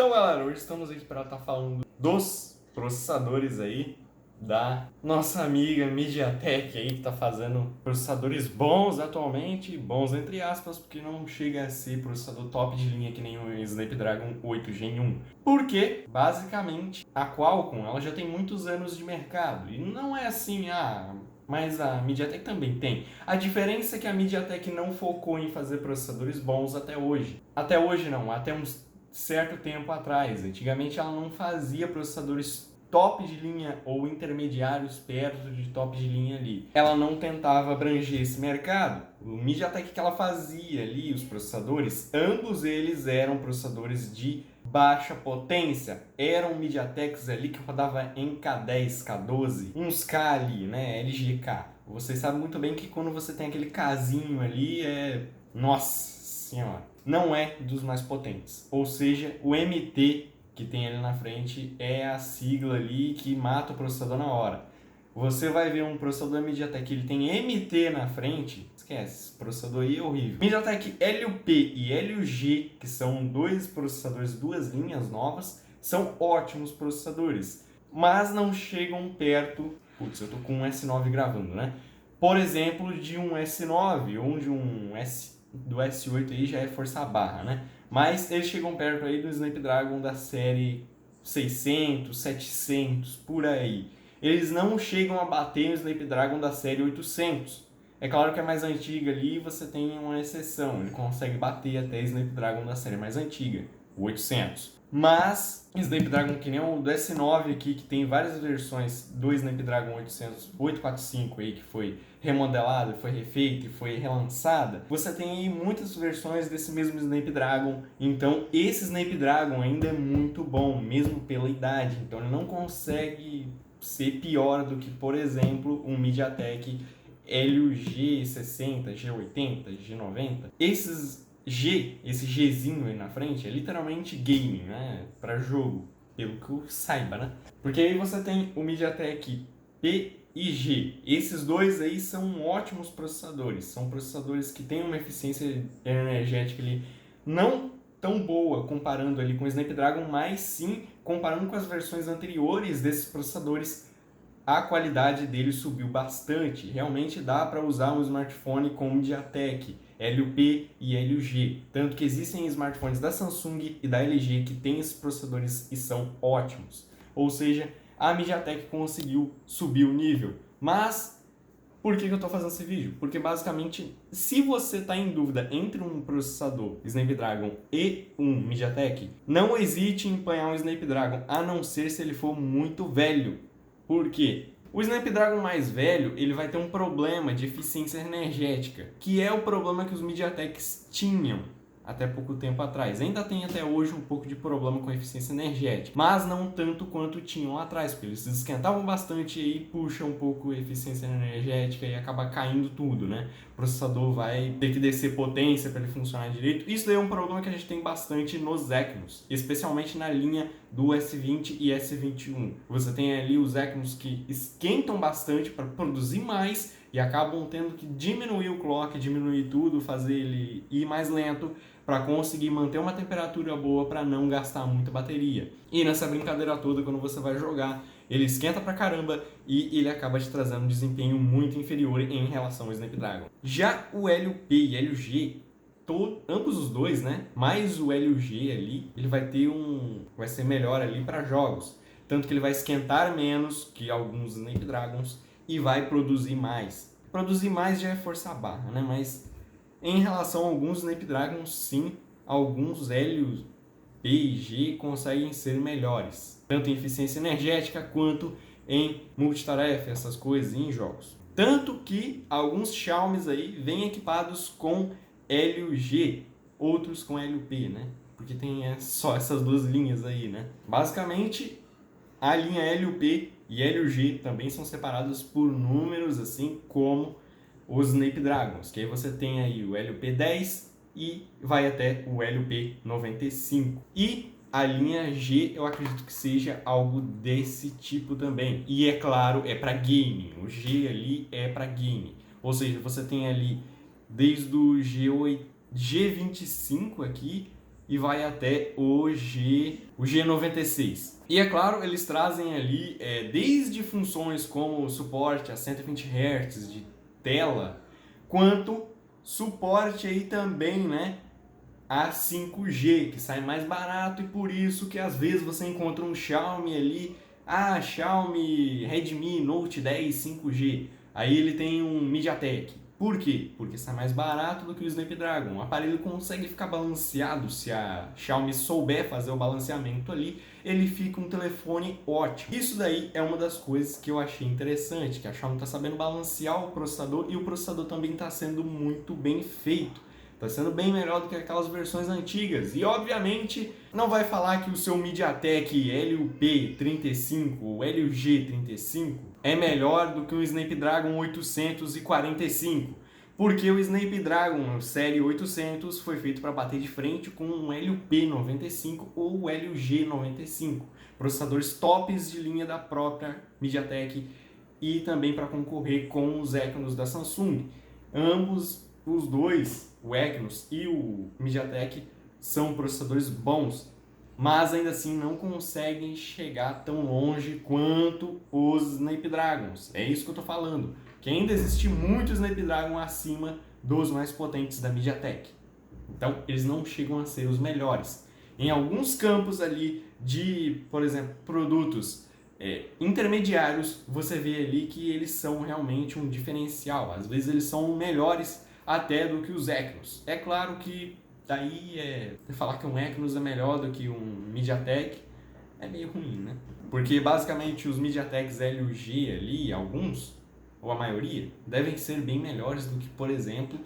Então, galera, hoje estamos aqui para estar falando dos processadores aí da nossa amiga MediaTek aí, que está fazendo processadores bons atualmente, bons entre aspas, porque não chega a ser processador top de linha que nem o Snapdragon 8 Gen 1. Porque, basicamente, a Qualcomm ela já tem muitos anos de mercado e não é assim, mas a MediaTek também tem. A diferença é que a MediaTek não focou em fazer processadores bons até hoje. Até hoje não, até uns certo tempo atrás. Antigamente ela não fazia processadores top de linha ou intermediários perto de top de linha ali. Ela não tentava abranger esse mercado. O MediaTek que ela fazia ali, os processadores, ambos eles eram processadores de baixa potência. Eram MediaTeks ali que rodava em K10, K12, uns K ali, né, LGK. Vocês sabem muito bem que quando você tem aquele Kzinho ali, nossa senhora, não é dos mais potentes. Ou seja, o MT que tem ali na frente é a sigla ali que mata o processador na hora. Você vai ver um processador MediaTek, ele tem MT na frente, esquece, esse processador aí é horrível. MediaTek LUP e LUG, que são dois processadores, duas linhas novas, são ótimos processadores, mas não chegam perto, putz, eu tô com um S9 gravando, né? Por exemplo, de um S9 ou de um do S8 aí já é força a barra, né? Mas eles chegam perto aí do Snapdragon da série 600, 700, por aí. Eles não chegam a bater o Snapdragon da série 800. É claro que é mais antiga ali, você tem uma exceção. Ele consegue bater até o Snapdragon da série mais antiga, o 800. Mas Snapdragon que nem o do S9 aqui, que tem várias versões do Snapdragon 845 aí, que foi remodelada, foi refeita e foi relançada, você tem aí muitas versões desse mesmo Snapdragon. Então esse Snapdragon ainda é muito bom, mesmo pela idade. Então ele não consegue ser pior do que, por exemplo, um MediaTek Helio G60, G80, G90. Esse Gzinho aí na frente é literalmente gaming, né? Para jogo, pelo que eu saiba, né? Porque aí você tem o MediaTek P e G. Esses dois aí são ótimos processadores. São processadores que têm uma eficiência energética ali não tão boa comparando ali com o Snapdragon, mas sim comparando com as versões anteriores desses processadores. A qualidade dele subiu bastante. Realmente dá para usar um smartphone com MediaTek, LUP e LUG. Tanto que existem smartphones da Samsung e da LG que têm esses processadores e são ótimos. Ou seja, a MediaTek conseguiu subir o nível. Mas por que eu estou fazendo esse vídeo? Porque basicamente, se você está em dúvida entre um processador Snapdragon e um MediaTek, não hesite em empenhar um Snapdragon, a não ser se ele for muito velho. Por quê? O Snapdragon mais velho, ele vai ter um problema de eficiência energética, que é o problema que os MediaTeks tinham até pouco tempo atrás. Ainda tem até hoje um pouco de problema com eficiência energética, mas não tanto quanto tinham lá atrás, porque eles se esquentavam bastante e aí puxa um pouco a eficiência energética e acaba caindo tudo, né? O processador vai ter que descer potência para ele funcionar direito. Isso daí é um problema que a gente tem bastante nos Exynos, especialmente na linha do S20 e S21. Você tem ali os Exynos que esquentam bastante para produzir mais e acabam tendo que diminuir o clock, diminuir tudo, fazer ele ir mais lento para conseguir manter uma temperatura boa para não gastar muita bateria. E nessa brincadeira toda, quando você vai jogar, ele esquenta pra caramba e ele acaba te trazendo um desempenho muito inferior em relação ao Snapdragon. Já o LUP e LUG, ambos os dois, né? Mais o LUG ali, ele vai ser melhor ali para jogos. Tanto que ele vai esquentar menos que alguns Snapdragons e vai produzir mais. Produzir mais já é força a barra, né? Mas em relação a alguns Snapdragons, sim, alguns Helios P e G conseguem ser melhores, tanto em eficiência energética quanto em multitarefa, essas coisas em jogos. Tanto que alguns Xiaomis aí vêm equipados com Helio G, outros com Helio P, né? Porque tem só essas duas linhas aí, né? Basicamente, a linha Helio P e Helio G também são separadas por números, assim como os Snapdragons, que aí você tem aí o LP10 e vai até o LP95. E a linha G eu acredito que seja algo desse tipo também. E é claro, é para gaming. O G ali é para gaming. Ou seja, você tem ali desde o G25 aqui e vai até o G96. E é claro, eles trazem ali desde funções como suporte a 120 Hz de tela, quanto suporte aí também, né, a 5G, que sai mais barato, e por isso que às vezes você encontra um Xiaomi ali, Xiaomi Redmi Note 10 5G, aí ele tem um MediaTek. Por quê? Porque sai mais barato do que o Snapdragon. O aparelho consegue ficar balanceado, se a Xiaomi souber fazer o balanceamento ali, ele fica um telefone ótimo. Isso daí é uma das coisas que eu achei interessante, que a Xiaomi está sabendo balancear o processador, e o processador também está sendo muito bem feito. Está sendo bem melhor do que aquelas versões antigas. E obviamente não vai falar que o seu MediaTek LUP35 ou LG35 é melhor do que o Snapdragon 845. Porque o Snapdragon série 800 foi feito para bater de frente com um LUP95 ou o LG95. Processadores tops de linha da própria MediaTek, e também para concorrer com os Exynos da Samsung. Ambos, os dois, o Exynos e o MediaTek, são processadores bons, mas ainda assim não conseguem chegar tão longe quanto os Snapdragons. É isso que eu estou falando, que ainda existe muito Snapdragon acima dos mais potentes da MediaTek. Então eles não chegam a ser os melhores. Em alguns campos ali de, por exemplo, produtos intermediários, você vê ali que eles são realmente um diferencial. Às vezes eles são melhores até do que os Exynos. É claro que daí falar que um Exynos é melhor do que um MediaTek é meio ruim, né? Porque basicamente os MediaTeks LG ali, alguns, ou a maioria, devem ser bem melhores do que, por exemplo,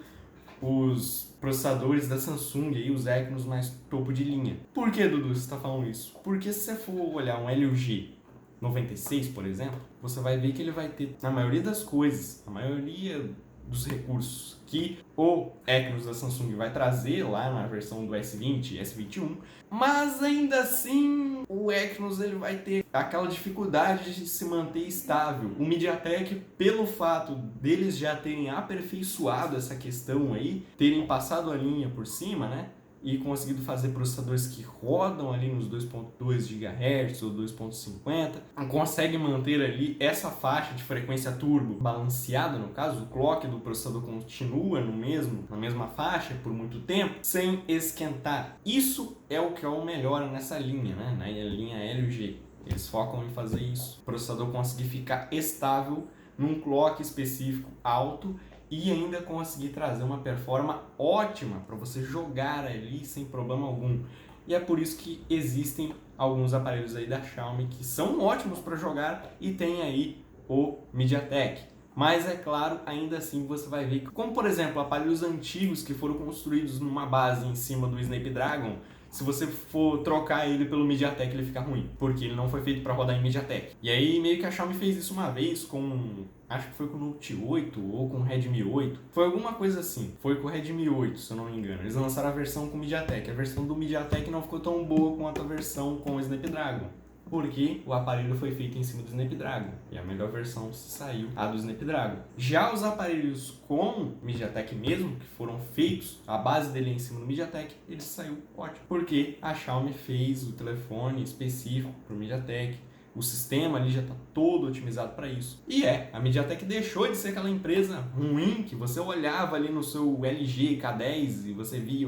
os processadores da Samsung e os Exynos mais topo de linha. Por que, Dudu, você está falando isso? Porque se você for olhar um LG 96, por exemplo, você vai ver que ele vai ter, na maioria das coisas, a maioria dos recursos que o Exynos da Samsung vai trazer lá na versão do S20 e S21, mas ainda assim o Exynos ele vai ter aquela dificuldade de se manter estável. O MediaTek, pelo fato deles já terem aperfeiçoado essa questão aí, terem passado a linha por cima, né, e conseguido fazer processadores que rodam ali nos 2.2 GHz ou 2.50, consegue manter ali essa faixa de frequência turbo balanceada, no caso, o clock do processador continua na mesma faixa por muito tempo, sem esquentar. Isso é o que é o melhor nessa linha, né? Na linha LG. Eles focam em fazer isso. O processador conseguir ficar estável num clock específico alto e ainda conseguir trazer uma performance ótima para você jogar ali sem problema algum. E é por isso que existem alguns aparelhos aí da Xiaomi que são ótimos para jogar e tem aí o MediaTek. Mas é claro, ainda assim você vai ver que, como por exemplo, aparelhos antigos que foram construídos numa base em cima do Snapdragon, se você for trocar ele pelo MediaTek, ele fica ruim, porque ele não foi feito para rodar em MediaTek. E aí meio que a Xiaomi fez isso uma vez com, acho que foi com o Note 8 ou com o Redmi 8. Foi alguma coisa assim. Foi com o Redmi 8, se eu não me engano. Eles lançaram a versão com o MediaTek. A versão do MediaTek não ficou tão boa quanto a versão com o Snapdragon, porque o aparelho foi feito em cima do Snapdragon e a melhor versão saiu a do Snapdragon. Já os aparelhos com MediaTek mesmo, que foram feitos, a base dele é em cima do MediaTek, ele saiu ótimo, porque a Xiaomi fez o telefone específico para o MediaTek. O sistema ali já está todo otimizado para isso. E a MediaTek deixou de ser aquela empresa ruim que você olhava ali no seu LG K10 e você via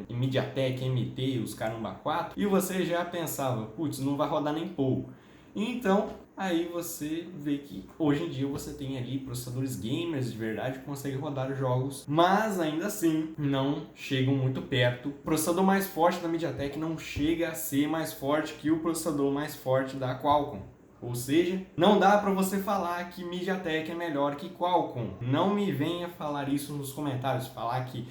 MediaTek MT, os caramba 4, e você já pensava, putz, não vai rodar nem pouco. Então, aí você vê que hoje em dia você tem ali processadores gamers de verdade que conseguem rodar jogos, mas ainda assim não chegam muito perto. O processador mais forte da MediaTek não chega a ser mais forte que o processador mais forte da Qualcomm. Ou seja, não dá para você falar que MediaTek é melhor que Qualcomm. Não me venha falar isso nos comentários, falar que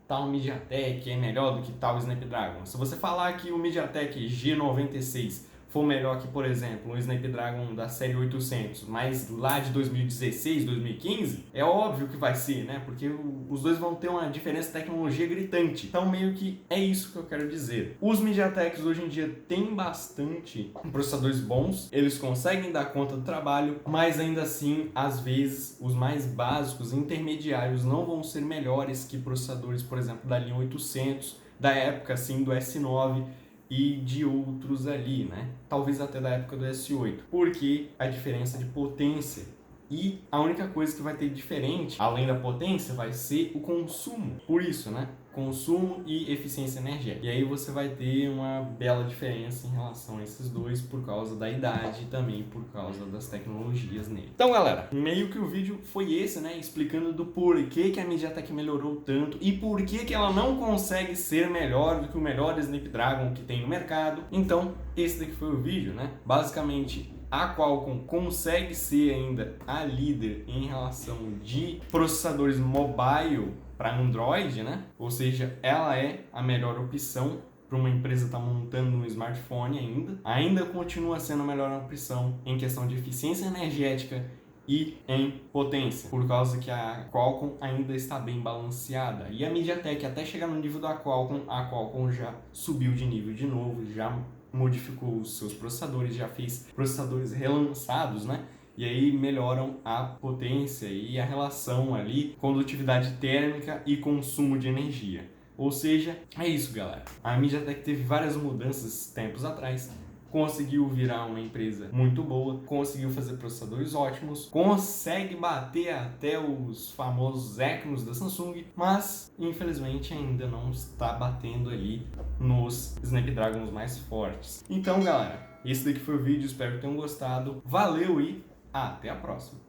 tal MediaTek é melhor do que tal Snapdragon. Se você falar que o MediaTek G96 for melhor que, por exemplo, um Snapdragon da série 800, mas lá de 2016, 2015, é óbvio que vai ser, né? Porque os dois vão ter uma diferença de tecnologia gritante. Então, meio que é isso que eu quero dizer. Os MediaTeks hoje em dia têm bastante processadores bons, eles conseguem dar conta do trabalho, mas ainda assim, às vezes, os mais básicos, intermediários, não vão ser melhores que processadores, por exemplo, da linha 800, da época assim do S9 e de outros ali, né? Talvez até da época do S8, porque a diferença de potência. E a única coisa que vai ter diferente, além da potência, vai ser o consumo. Por isso, né? Consumo e eficiência energética. E aí você vai ter uma bela diferença em relação a esses dois por causa da idade e também por causa das tecnologias nele. Então, galera, meio que o vídeo foi esse, né? Explicando do porquê que a MediaTek melhorou tanto e por que ela não consegue ser melhor do que o melhor Snapdragon que tem no mercado. Então, esse daqui foi o vídeo, né? Basicamente, a Qualcomm consegue ser ainda a líder em relação de processadores mobile para Android, né? Ou seja, ela é a melhor opção para uma empresa estar montando um smartphone ainda. Ainda continua sendo a melhor opção em questão de eficiência energética e em potência, por causa que a Qualcomm ainda está bem balanceada. E a MediaTek, até chegar no nível da Qualcomm, a Qualcomm já subiu de nível de novo, já modificou os seus processadores, já fez processadores relançados, né? E aí melhoram a potência e a relação ali, condutividade térmica e consumo de energia. Ou seja, é isso, galera. A MediaTek teve várias mudanças tempos atrás, conseguiu virar uma empresa muito boa, conseguiu fazer processadores ótimos, consegue bater até os famosos Exynos da Samsung, mas infelizmente ainda não está batendo ali nos Snapdragons mais fortes. Então, galera, esse daqui foi o vídeo, espero que tenham gostado. Valeu e até a próxima!